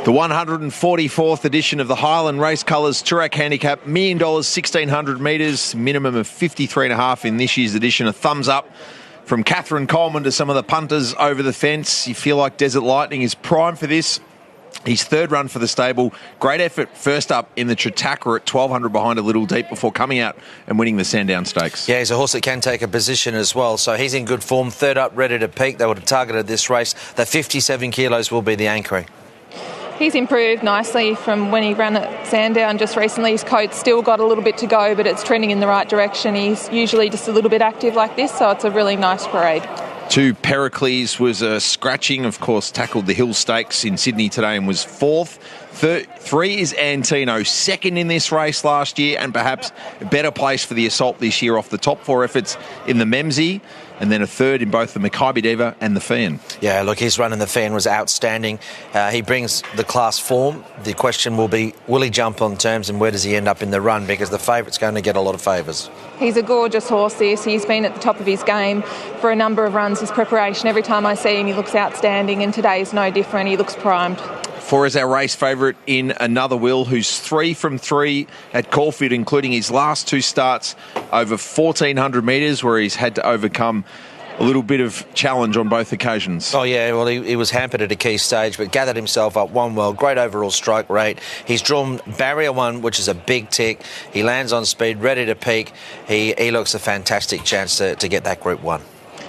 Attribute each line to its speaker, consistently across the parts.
Speaker 1: The 144th edition of the Highland Race Colours Toorak Handicap, $1 million, 1,600 metres, minimum of 53.5 in this year's edition. A thumbs up from Catherine Coleman to some of the punters over the fence. You feel like Desert Lightning is prime for this. His third run for the stable. Great effort first up in the Tritaka at 1,200 behind a little deep before coming out and winning the Sandown Stakes.
Speaker 2: Yeah, he's a horse that can take a position as well, so he's in good form. Third up, ready to peak. They would have targeted this race. The 57 kilos will be the anchoring.
Speaker 3: He's improved nicely from when he ran at Sandown just recently. His coat's still got a little bit to go, but it's trending in the right direction. He's usually just a little bit active like this, so it's a really nice parade.
Speaker 1: 2, Pericles was a scratching, of course, tackled the Hill Stakes in Sydney today and was 4th. 3 is Antino, 2nd in this race last year and perhaps a better place for the Assault this year off the top 4 efforts in the Memsey, and then a 3rd in both the Makybe Diva and the Fan.
Speaker 2: Yeah, look, his run in the Fan was outstanding. He brings the class form. The question will be, will he jump on terms and where does he end up in the run? Because the favourite's going to get a lot of favours. He's
Speaker 3: a gorgeous horse, this. He's been at the top of his game for a number of runs. His preparation, every time I see him, he looks outstanding, and today's no different. He looks primed.
Speaker 1: 4 is our race favourite in Another Will, who's 3 from 3 at Caulfield, including his last 2 starts over 1,400 metres, where he's had to overcome a little bit of challenge on both occasions.
Speaker 2: Oh, yeah, well, he was hampered at a key stage, but gathered himself up, won well, great overall strike rate. He's drawn barrier 1, which is a big tick. He lands on speed, ready to peak. He looks a fantastic chance to get that Group 1.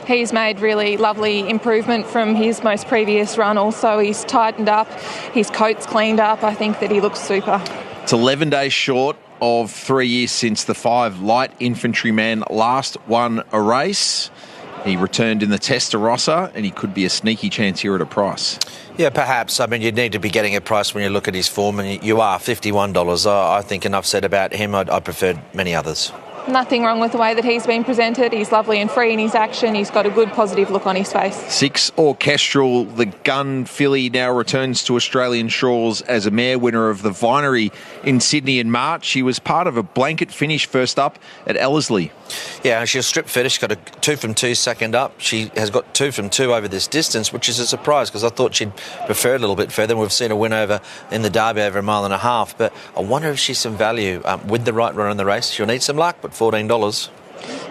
Speaker 3: He's made really lovely improvement from his most previous run also. He's tightened up, his coat's cleaned up. I think that he looks super.
Speaker 1: It's 11 days short of 3 years since the 5 light infantryman last won a race. He returned in the Testarossa, and he could be a sneaky chance here at a price.
Speaker 2: Yeah, perhaps. I mean, you'd need to be getting a price when you look at his form, and you are $51. I think enough said about him. I preferred many others.
Speaker 3: Nothing wrong with the way that he's been presented. He's lovely and free in his action. He's got a good positive look on his face.
Speaker 1: 6, Orchestral. The Gun filly now returns to Australian shores as a mare, winner of the Vinery in Sydney in March. She was part of a blanket finish first up at Ellerslie.
Speaker 2: Yeah, she was strip finished, got a 2 from 2 second up. She has got 2 from 2 over this distance, which is a surprise because I thought she'd prefer a little bit further. We've seen a win over in the Derby over 1.5 miles, but I wonder if she's some value with the right run in the race. She'll need some luck, but $14.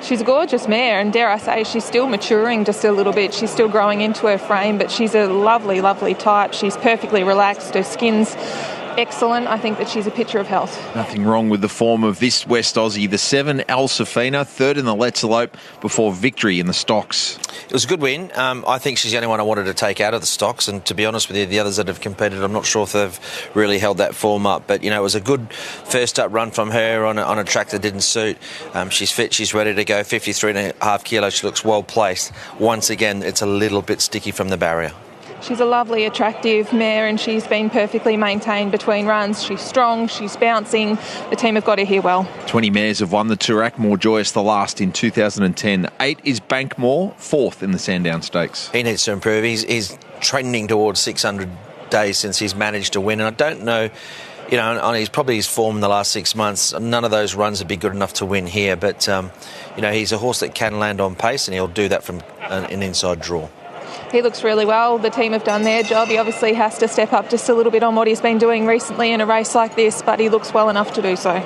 Speaker 3: She's a gorgeous mare, and dare I say, she's still maturing just a little bit. She's still growing into her frame, but she's a lovely, lovely type. She's perfectly relaxed. Her skin's excellent. I think that she's a picture of health.
Speaker 1: Nothing wrong with the form of this West Aussie. The 7, Al Safina, 3rd in the Let's Elope before victory in the stocks.
Speaker 2: It was a good win. I think she's the only one I wanted to take out of the stocks, and to be honest with you, the others that have competed, I'm not sure if they've really held that form up. But, you know, it was a good first up run from her on a track that didn't suit. She's fit, she's ready to go, 53.5 kilos. She looks well placed. Once again, it's a little bit sticky from the barrier.
Speaker 3: She's a lovely, attractive mare, and she's been perfectly maintained between runs. She's strong, she's bouncing. The team have got her here well.
Speaker 1: 20 mares have won the Toorak, more joyous the last in 2010. 8 is Bankmore, 4th in the Sandown Stakes.
Speaker 2: He needs to improve. He's trending towards 600 days since he's managed to win, and I don't know, you know, on his form in the last 6 months, none of those runs would be good enough to win here, but, you know, he's a horse that can land on pace, and he'll do that from an inside draw.
Speaker 3: He looks really well. The team have done their job. He obviously has to step up just a little bit on what he's been doing recently in a race like this, but he looks well enough to do so.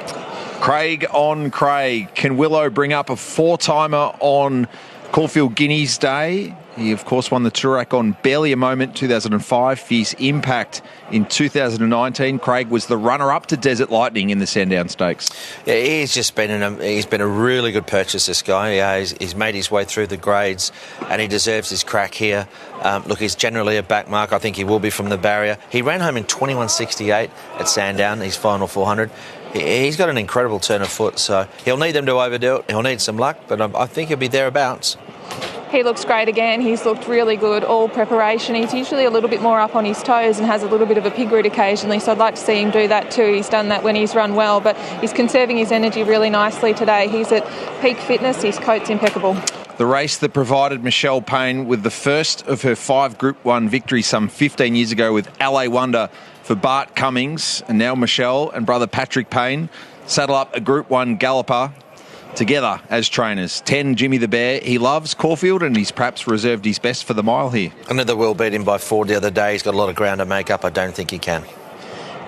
Speaker 1: Craig on Craig. Can Willow bring up a 4-timer on Caulfield Guineas Day? He, of course, won the Toorak on Barely a Moment 2005. Fierce Impact in 2019. Craig was the runner-up to Desert Lightning in the Sandown Stakes.
Speaker 2: Yeah, he's been a really good purchase, this guy. Yeah, he's made his way through the grades, and he deserves his crack here. Look, he's generally a back mark. I think he will be from the barrier. He ran home in 21.68 at Sandown, his final 400. He's got an incredible turn of foot, so he'll need them to overdo it. He'll need some luck, but I think he'll be thereabouts.
Speaker 3: He looks great again. He's looked really good all preparation. He's usually a little bit more up on his toes and has a little bit of a pig route occasionally, so I'd like to see him do that too. He's done that when he's run well, but he's conserving his energy really nicely today. He's at peak fitness. His coat's impeccable.
Speaker 1: The race that provided Michelle Payne with the first of her 5 Group 1 victories some 15 years ago with LA Wonder for Bart Cummings, and now Michelle and brother Patrick Payne saddle up a Group 1 galloper together as trainers. 10, Jimmy the Bear. He loves Caulfield and he's perhaps reserved his best for the mile here.
Speaker 2: Another Will beat him by 4 the other day. He's got a lot of ground to make up. I don't think he can.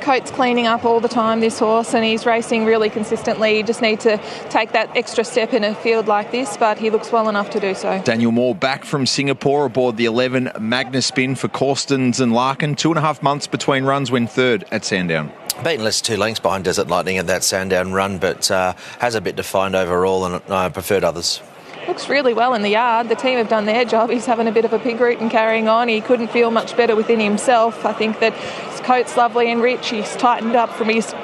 Speaker 3: Coates cleaning up all the time, this horse, and he's racing really consistently. You just need to take that extra step in a field like this, but he looks well enough to do so.
Speaker 1: Daniel Moore back from Singapore aboard the 11 Magnus Spin for Corstens and Larkin. 2.5 months between runs, when third at Sandown.
Speaker 2: Beaten less 2 lengths behind Desert Lightning at that Sandown run, but has a bit to find overall, and I preferred others.
Speaker 3: Looks really well in the yard. The team have done their job. He's having a bit of a pig route and carrying on. He couldn't feel much better within himself. I think that his coat's lovely and rich. He's tightened up from his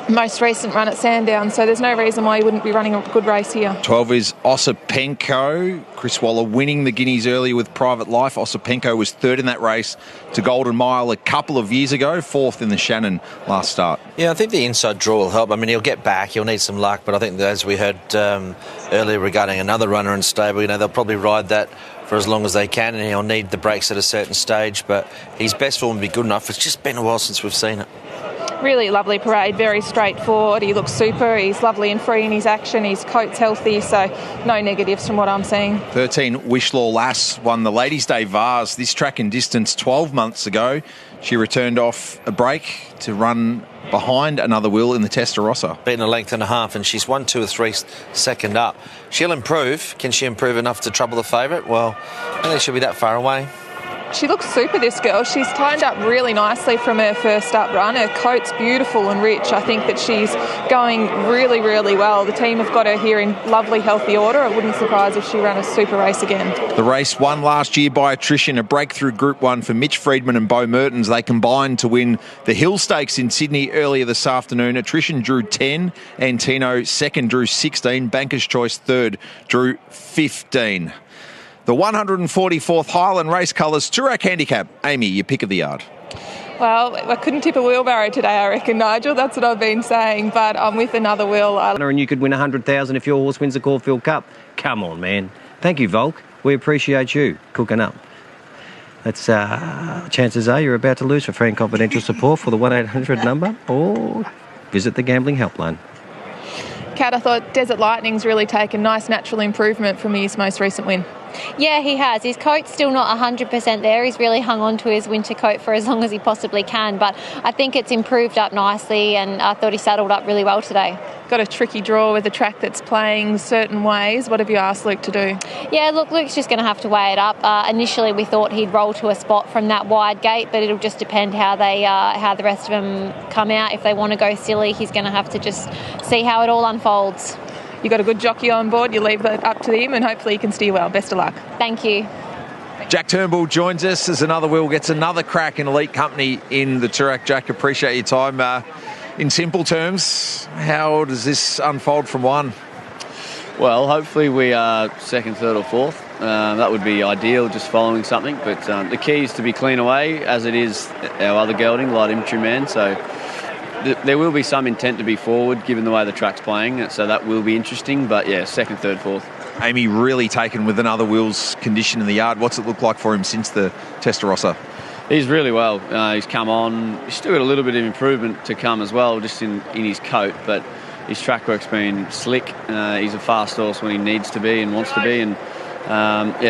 Speaker 3: most recent run at Sandown, so there's no reason why he wouldn't be running a good race here.
Speaker 1: 12 is Osipenko. Chris Waller winning the Guineas earlier with Private Life. Osipenko was third in that race to Golden Mile a couple of years ago, fourth in the Shannon last start.
Speaker 2: Yeah, I think the inside draw will help. I mean, he'll get back, he'll need some luck, but I think that, as we heard earlier regarding another runner in stable, they'll probably ride that for as long as they can, and he'll need the breaks at a certain stage, but his best form will be good enough. It's just been a while since we've seen it.
Speaker 3: Really lovely parade, very straightforward. He looks super. He's lovely and free in his action. His coat's healthy, so no negatives from what I'm seeing. 13,
Speaker 1: Wishlaw Lass won the Ladies' Day Vars, this track and distance 12 months ago. She returned off a break to run behind Another Will in the Testarossa.
Speaker 2: Beaten a length and a half, and she's 1, 2 or 3 second up. She'll improve. Can she improve enough to trouble the favourite? Well, I don't think she'll be that far away.
Speaker 3: She looks super, this girl. She's tightened up really nicely from her first up run. Her coat's beautiful and rich. I think that she's going really, really well. The team have got her here in lovely, healthy order. It wouldn't surprise if she ran a super race again.
Speaker 1: The race won last year by attrition, a breakthrough Group 1 for Mitch Friedman and Bo Mertens. They combined to win the Hill Stakes in Sydney earlier this afternoon. Attrition drew 10, Antino second drew 16, Banker's Choice third drew 15. The 144th Highland Race Colours Toorak Handicap. Amy, your pick of the yard.
Speaker 3: Well, I couldn't tip a wheelbarrow today, I reckon, Nigel. That's what I've been saying, but I'm with Another Will.
Speaker 4: And you could win $100,000 if your horse wins the Caulfield Cup. Come on, man. Thank you, Volk. We appreciate you cooking up. That's chances are you're about to lose. For free and confidential support for the 1-800 number, or visit the gambling helpline.
Speaker 3: Kat, I thought Desert Lightning's really taken nice natural improvement from his most recent win.
Speaker 5: Yeah, he has. His coat's still not 100% there. He's really hung on to his winter coat for as long as he possibly can, but I think it's improved up nicely, and I thought he saddled up really well today.
Speaker 3: Got a tricky draw with a track that's playing certain ways. What have you asked Luke to do?
Speaker 5: Yeah, look, Luke's just going to have to weigh it up. Initially, we thought he'd roll to a spot from that wide gate, but it'll just depend how the rest of them come out. If they want to go silly, he's going to have to just see how it all unfolds.
Speaker 3: You got a good jockey on board. You leave that up to him, and hopefully he can steer well. Best of luck.
Speaker 5: Thank you.
Speaker 1: Jack Turnbull joins us as Another Will gets another crack in elite company in the Toorak. Jack, appreciate your time. In simple terms, how does this unfold from one?
Speaker 6: Well, hopefully we are second, third or fourth. That would be ideal, just following something. But the key is to be clean away, as it is our other gelding, Light Infantry Man. So there will be some intent to be forward, given the way the track's playing. So that will be interesting. But yeah, second, third, fourth.
Speaker 1: Amy really taken with Another Will's condition in the yard. What's it look like for him since the Testarossa?
Speaker 6: He's really well. He's come on. He's still got a little bit of improvement to come as well, just in his coat. But his track work's been slick. He's a fast horse when he needs to be and wants to be. And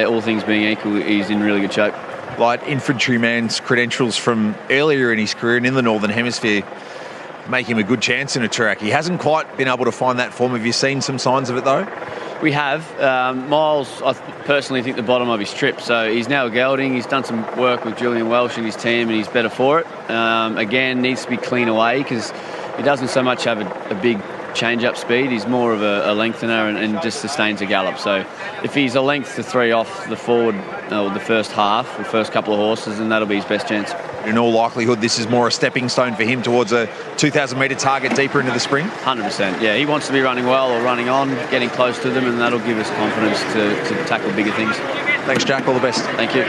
Speaker 6: all things being equal, he's in really good shape.
Speaker 1: Light Infantryman's credentials from earlier in his career and in the Northern Hemisphere make him a good chance in a Toorak. He hasn't quite been able to find that form. Have you seen some signs of it, though?
Speaker 6: We have. Miles, I personally think, the bottom of his trip. So he's now a gelding. He's done some work with Julian Welsh and his team, and he's better for it. Again, needs to be clean away because he doesn't so much have a big change-up speed. He's more of a lengthener and just sustains a gallop. So if he's a length to 3 off the forward, or the first half, the first couple of horses, then that'll be his best chance.
Speaker 1: In all likelihood, this is more a stepping stone for him towards a 2,000-metre target deeper into the spring?
Speaker 6: 100%, yeah. He wants to be running well or running on, getting close to them, and that'll give us confidence to tackle bigger things.
Speaker 1: Thanks, Jack. All the best.
Speaker 6: Thank you.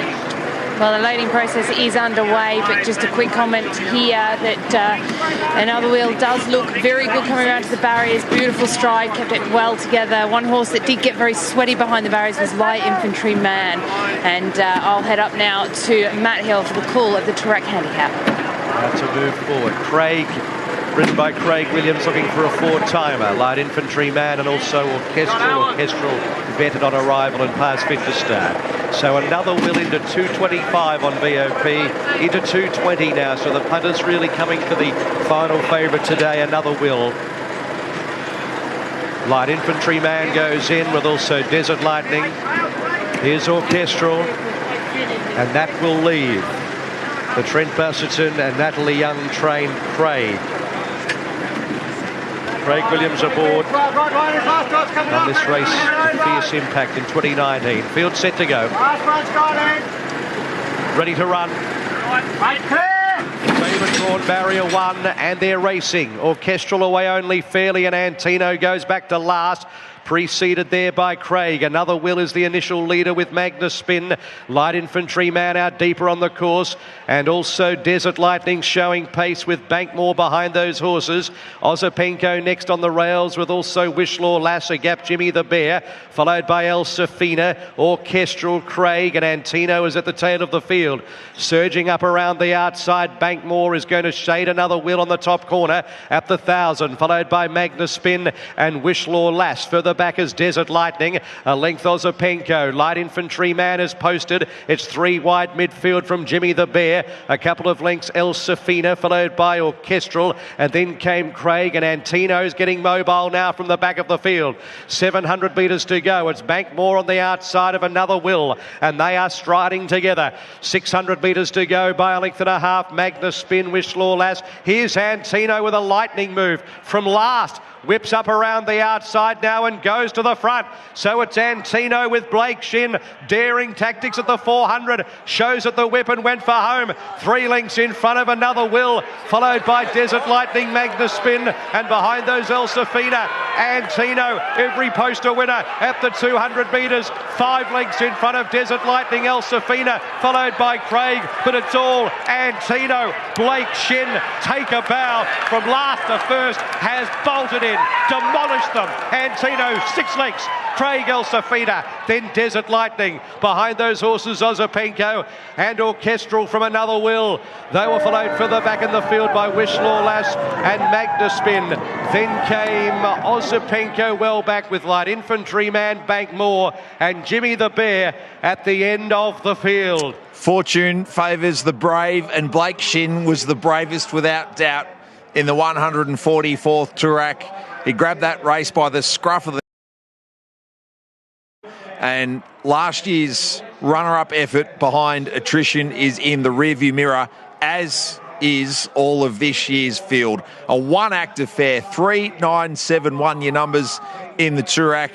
Speaker 7: Well, the loading process is underway, but just a quick comment here that Another Will does look very good coming around to the barriers. Beautiful stride, kept it well together. One horse that did get very sweaty behind the barriers was Light Infantry Man. And I'll head up now to Matt Hill for the call of the Toorak Handicap.
Speaker 4: To move forward. Craig
Speaker 8: ridden by Craig Williams, looking for a 4-timer. Light Infantryman and also Orchestral vetted on arrival and past fit to start. So another will into 225 on VOP, into 220 now. So the punters really coming for the final favourite today. Another will. Light Infantryman goes in with also Desert Lightning. Here's Orchestral, and that will leave the Trent Busserton and Natalie Young trained Craig. Craig Williams aboard on this race to Fierce Impact in 2019. Field set to go. Ready to run. Favourite drawn barrier 1, and they're racing. Orchestral away only fairly, and Antino goes back to last. Preceded there by Craig. Another will is the initial leader with Magnus Spin. Light Infantryman out deeper on the course, and also Desert Lightning showing pace with Bankmore behind those horses. Ozopenko next on the rails with also Wishlaw Lass, a gap Jimmy the Bear, followed by El Safina, Orchestral, Craig, and Antino is at the tail of the field. Surging up around the outside, Bankmore is going to shade another will on the top corner at the 1,000, followed by Magnus Spin and Wishlaw Lass. Further back is Desert Lightning, a length Ozopenko. Light Infantryman is posted. It's 3 wide midfield from Jimmy the Bear. A couple of lengths El Safina, followed by Orchestral, and then came Craig, and Antino's getting mobile now from the back of the field. 700 metres to go. It's Bankmore on the outside of another will, and they are striding together. 600 metres to go by a length and a half. Magnus Spin, Wishlaw Lass. Here's Antino with a lightning move from last. Whips up around the outside now and goes to the front. So it's Antino with Blake Shin. Daring tactics at the 400. Shows at the whip and went for home. 3 lengths in front of another will, followed by Desert Lightning, Magnus Spin, and behind those El Safina. Antino, every poster winner at the 200 metres. 5 lengths in front of Desert Lightning, El Safina, followed by Craig. But it's all Antino. Blake Shin, take a bow from last to first, has bolted in. Demolished them. Antino, 6 lengths. Craig, El Safina, then Desert Lightning. Behind those horses, Ozopenko and Orchestral from another will. They were followed further back in the field by Wishlaw Lass and Magnus Spin. Then came Ozopenko well back with Light Infantryman, Bankmore, and Jimmy the Bear at the end of the field.
Speaker 1: Fortune favours the brave, and Blake Shin was the bravest without doubt in the 144th Toorak. He grabbed that race by the scruff of the... And last year's runner-up effort behind attrition is in the rearview mirror, as is all of this year's field. A one-act affair, 3, 9, 7, 1 year numbers in the Toorak.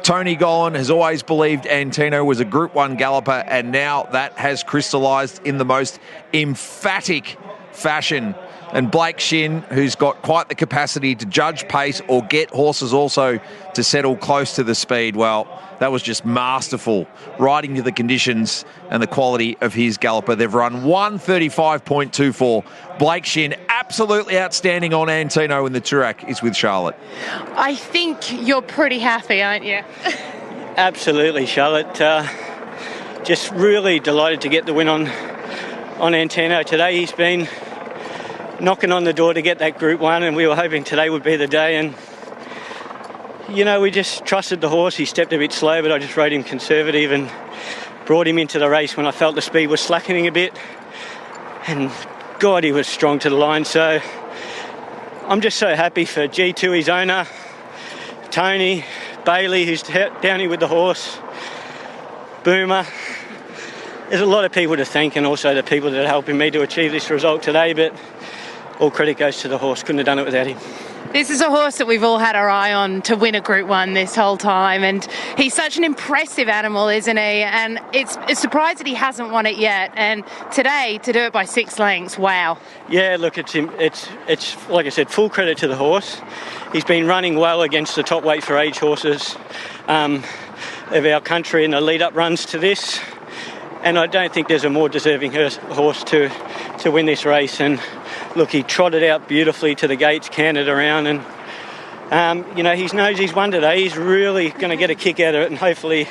Speaker 1: Tony Gollan has always believed Antino was a Group 1 galloper, and now that has crystallised in the most emphatic fashion. And Blake Shin, who's got quite the capacity to judge pace or get horses also to settle close to the speed, well, that was just masterful, riding to the conditions and the quality of his galloper. They've run 135.24. Blake Shin, absolutely outstanding on Antino in the Toorak, is with Charlotte.
Speaker 7: I think you're pretty happy, aren't you?
Speaker 9: Absolutely, Charlotte. Just really delighted to get the win on Antino today. He's been knocking on the door to get that Group 1, and we were hoping today would be the day. And you know, we just trusted the horse. He stepped a bit slow, but I just rode him conservative and brought him into the race when I felt the speed was slackening a bit, and God, he was strong to the line. So I'm just so happy for G2, his owner, Tony, Bailey, who's down here with the horse, Boomer. There's a lot of people to thank, and also the people that are helping me to achieve this result today, but all credit goes to the horse. Couldn't have done it without him.
Speaker 7: This is a horse that we've all had our eye on to win a Group 1 this whole time, and he's such an impressive animal, isn't he? And it's a surprise that he hasn't won it yet, and today to do it by 6 lengths, wow.
Speaker 9: Yeah, look, it's like I said, full credit to the horse. He's been running well against the top weight for age horses of our country in the lead-up runs to this, and I don't think there's a more deserving horse to win this race. And look, he trotted out beautifully to the gates, cantered around, and you know, he knows he's won today. He's really going to get a kick out of it, and hopefully,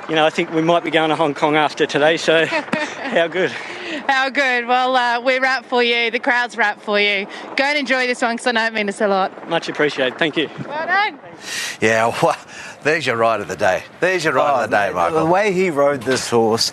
Speaker 9: you know, I think we might be going to Hong Kong after today, so how good.
Speaker 7: How good. Well, we're wrapped for you. The crowd's wrapped for you. Go and enjoy this one because I know it means a lot.
Speaker 9: Much appreciated. Thank you.
Speaker 7: Well done.
Speaker 2: Yeah, well, there's your ride of the day. There's your ride of the day, Michael.
Speaker 10: The way he rode this horse,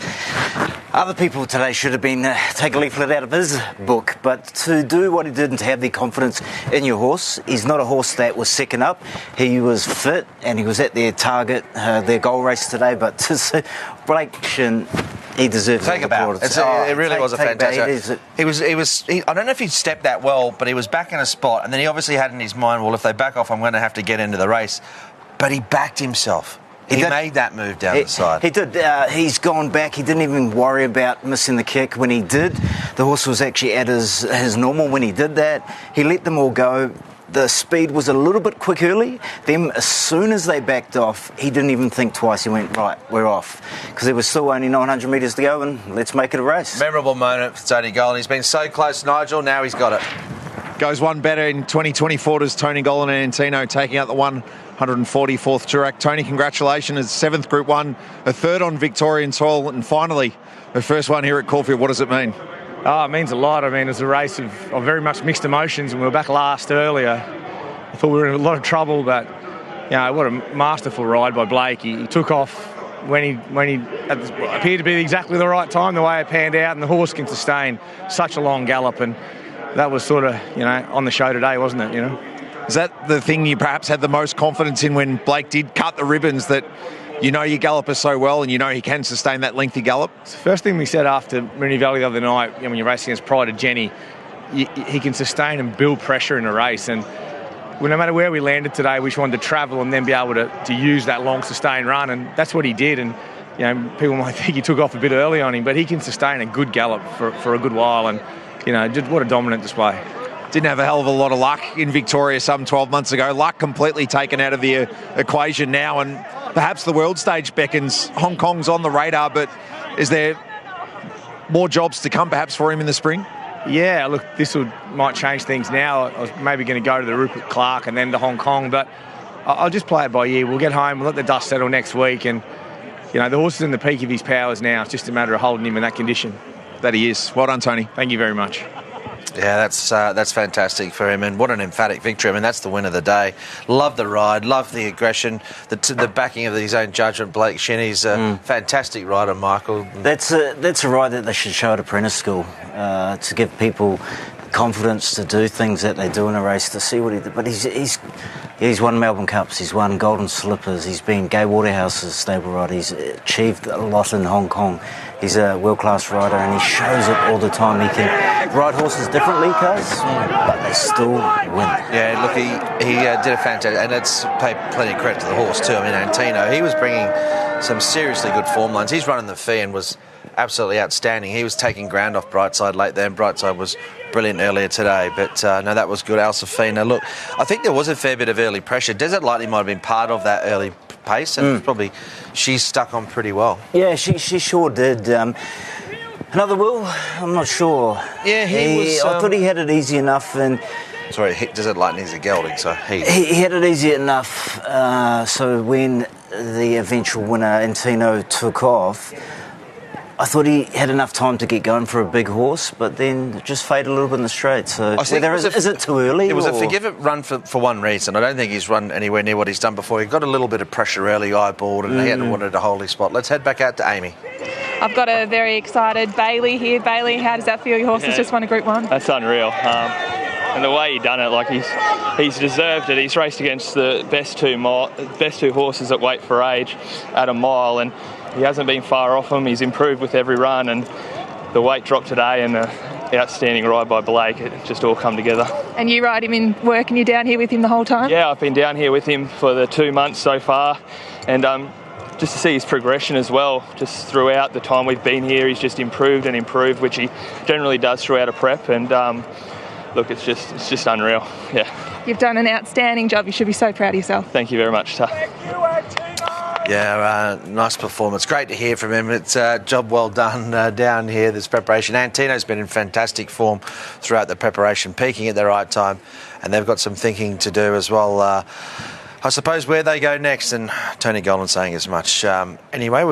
Speaker 10: other people today should have been take a leaflet out of his book, but to do what he did and to have the confidence in your horse, he's not a horse that was second up. He was fit and he was at their target, their goal race today, but to see Blake Shin, he deserves
Speaker 2: Take a bow. It really was a fantastic. I don't know if he stepped that well, but he was back in a spot, and then he obviously had in his mind, well, if they back off, I'm going to have to get into the race. But he backed himself. He made that move down the side.
Speaker 10: He did. He's gone back. He didn't even worry about missing the kick when he did. The horse was actually at his normal when he did that. He let them all go. The speed was a little bit quick early. Then as soon as they backed off, he didn't even think twice. He went, right, we're off. Because there was still only 900 metres to go, and let's make it a race.
Speaker 2: Memorable moment for Tony Gollan. He's been so close, Nigel. Now he's got it.
Speaker 1: Goes one better in 2024 does Tony Gollan and Antino, taking out the 144th Toorak. Tony, congratulations. It's 7th Group 1, a 3rd on Victorian soil, and finally, the first one here at Caulfield. What does it mean?
Speaker 11: Oh, it means a lot. I mean, it's a race of very much mixed emotions, and we were back last earlier. I thought we were in a lot of trouble, but what a masterful ride by Blake. He took off when he appeared to be exactly the right time, the way it panned out, and the horse can sustain such a long gallop, and that was sort of on the show today, wasn't it?
Speaker 1: Is that the thing you perhaps had the most confidence in when Blake did cut the ribbons, that your galloper so well and he can sustain that lengthy gallop?
Speaker 11: It's the first thing we said after Moonee Valley the other night, when you're racing against Pride of Jenny, he can sustain and build pressure in a race, and no matter where we landed today, we just wanted to travel and then be able to use that long sustained run, and that's what he did. And people might think he took off a bit early on him, but he can sustain a good gallop for a good while, and just what a dominant display.
Speaker 1: Didn't have a hell of a lot of luck in Victoria some 12 months ago. Luck completely taken out of the equation now, and perhaps the world stage beckons. Hong Kong's on the radar, but is there more jobs to come perhaps for him in the spring?
Speaker 11: Yeah, look, this might change things now. I was maybe going to go to the Rupert Clark and then to Hong Kong, but I'll just play it by ear. We'll get home, we'll let the dust settle next week, and the horse is in the peak of his powers now. It's just a matter of holding him in that condition.
Speaker 1: That he is. Well done, Tony.
Speaker 11: Thank you very much.
Speaker 2: Yeah, that's fantastic for him, and what an emphatic victory. I mean, that's the win of the day. Love the ride, love the aggression, the backing of his own judgment. Blake Shinny's a fantastic rider, Michael.
Speaker 10: That's a ride that they should show at apprentice school, to give people confidence to do things that they do in a race, to see what he did. But he's won Melbourne Cups, he's won Golden Slippers, he's been Gay Waterhouse's stable rider, he's achieved a lot in Hong Kong. He's a world-class rider, and he shows it all the time. He can ride horses differently, cuz, but they still win.
Speaker 2: Yeah, look, he did a fantastic, and let's pay plenty of credit to the horse too. I mean, Antino, he was bringing some seriously good form lines. He's running the fee and was absolutely outstanding. He was taking ground off Brightside late there, and Brightside was brilliant earlier today, but no, that was good. Alsafina, look, I think there was a fair bit of early pressure. Desert Lightning might have been part of that early pace, and probably she's stuck on pretty well.
Speaker 10: Yeah, she sure did. Another Will, I'm not sure.
Speaker 2: Yeah, he was.
Speaker 10: I thought he had it easy enough, and
Speaker 2: sorry, Desert Lightning's a gelding, so he
Speaker 10: had it easy enough. So when the eventual winner Antino took off, I thought he had enough time to get going for a big horse, but then just faded a little bit in the straight. So is it too early?
Speaker 2: It was a forgive run for one reason. I don't think he's run anywhere near what he's done before. He got a little bit of pressure early, eyeballed, and he hadn't wanted to hold his spot. Let's head back out to Amy.
Speaker 3: I've got a very excited Bailey here. Bailey, how does that feel? Your horse has just won a Group 1.
Speaker 12: That's unreal. And the way he done it, like he's deserved it. He's raced against the best two horses at weight for age at a mile, and he hasn't been far off them. He's improved with every run, and the weight drop today and the outstanding ride by Blake, it just all come together.
Speaker 3: And you ride him in work, and you're down here with him the whole time?
Speaker 12: Yeah, I've been down here with him for the 2 months so far, and just to see his progression as well, just throughout the time we've been here, he's just improved and improved, which he generally does throughout a prep, and look, it's just unreal. Yeah.
Speaker 3: You've done an outstanding job. You should be so proud of yourself.
Speaker 12: Thank you very much, Ta.
Speaker 2: Yeah, nice performance. Great to hear from him. It's a job well done down here, this preparation. Antino's been in fantastic form throughout the preparation, peaking at the right time, and they've got some thinking to do as well. I suppose where they go next, and Tony Gollan saying as much. Anyway,